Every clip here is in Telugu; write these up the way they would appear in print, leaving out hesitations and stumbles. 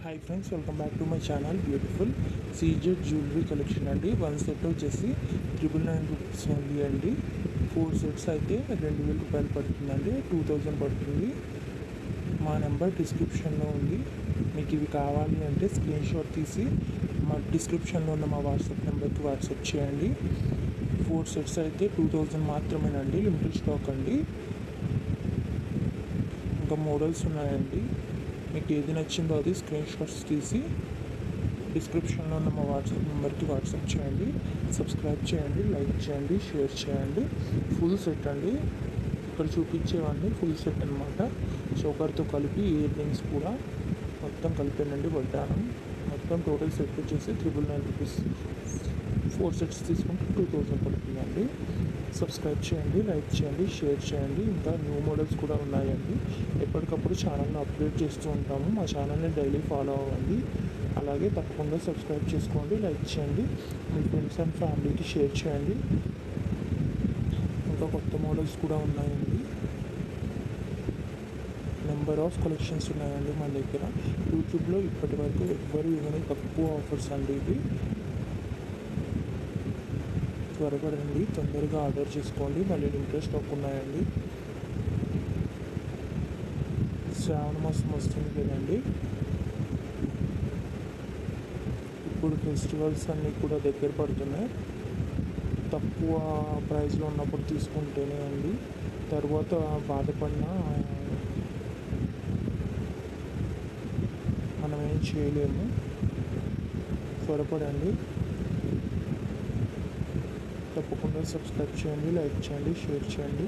Hi friends, welcome back to my channel. Beautiful CZ jewellery collection అండి. 1 సెట్ వచ్చేసి 999 రూపీస్ ఉంది అండి. 4 సెట్స్ అయితే 2000 రూపాయలు పడుతుందండి. 2000 పడుతుంది. మా నెంబర్ డిస్క్రిప్షన్లో ఉంది. మీకు ఇవి కావాలి అంటే స్క్రీన్ షాట్ తీసి మా డిస్క్రిప్షన్లో ఉన్న మా వాట్సాప్ నెంబర్కి వాట్సాప్ చేయండి. 4 సెట్స్ అయితే 2000 మాత్రమేనండి. లిమిటెడ్ స్టాక్ అండి. ఇంకా మోడల్స్ ఉన్నాయండి. మీకు ఏది నచ్చిందో అది స్క్రీన్ షాట్స్ తీసి డిస్క్రిప్షన్లో ఉన్న మా వాట్సాప్ నెంబర్కి వాట్సాప్ చేయండి. సబ్స్క్రైబ్ చేయండి, లైక్ చేయండి, షేర్ చేయండి. ఫుల్ సెట్ అండి. ఇక్కడ చూపించేవన్నీ ఫుల్ సెట్ అనమాట. చోకర్తో కలిపి ఇయర్ రింగ్స్ కూడా మొత్తం కలిపానండి. వడ్డానం మొత్తం టోటల్ సెట్ వచ్చేసి 999 రూపీస్. 4 సెట్స్ తీసుకుంటే 2000 పడుతుందండి. సబ్స్క్రైబ్ చేయండి, లైక్ చేయండి, షేర్ చేయండి. ఇంకా న్యూ మోడల్స్ కూడా ఉన్నాయండి. ఎప్పటికప్పుడు ఛానల్ని అప్డేట్ చేస్తూ ఉంటాము. మా ఛానల్ని డైలీ ఫాలో అవ్వండి. అలాగే తప్పకుండా సబ్స్క్రైబ్ చేసుకోండి, లైక్ చేయండి, మీ ఫ్రెండ్స్ అండ్ ఫ్యామిలీకి షేర్ చేయండి. ఇంకా కొత్త మోడల్స్ కూడా ఉన్నాయండి. నెంబర్ ఆఫ్ కలెక్షన్స్ ఉన్నాయండి మన దగ్గర. యూట్యూబ్లో ఇప్పటి వరకు ఎవ్వరు ఇవ్వని తక్కువ ఆఫర్స్ అండి ఇవి. త్వరపడండి, తొందరగా ఆర్డర్ చేసుకోండి. మళ్ళీ లిమిటెడ్ స్టాక్ ఉన్నాయండి. శ్రావణ మాసం వస్తుంది కదండి. ఇప్పుడు ఫెస్టివల్స్ అన్నీ కూడా దగ్గర పడుతున్నాయి. తక్కువ ప్రైస్లో ఉన్నప్పుడు తీసుకుంటేనే అండి. తర్వాత బాధపడినా మనం ఏం చేయలేము. త్వరపడండి. తప్పకుండా సబ్స్క్రైబ్ చేయండి, లైక్ చేయండి, షేర్ చేయండి.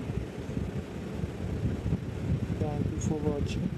Thank you for watching.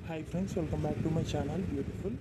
Hi friends, welcome back to my channel. Beautiful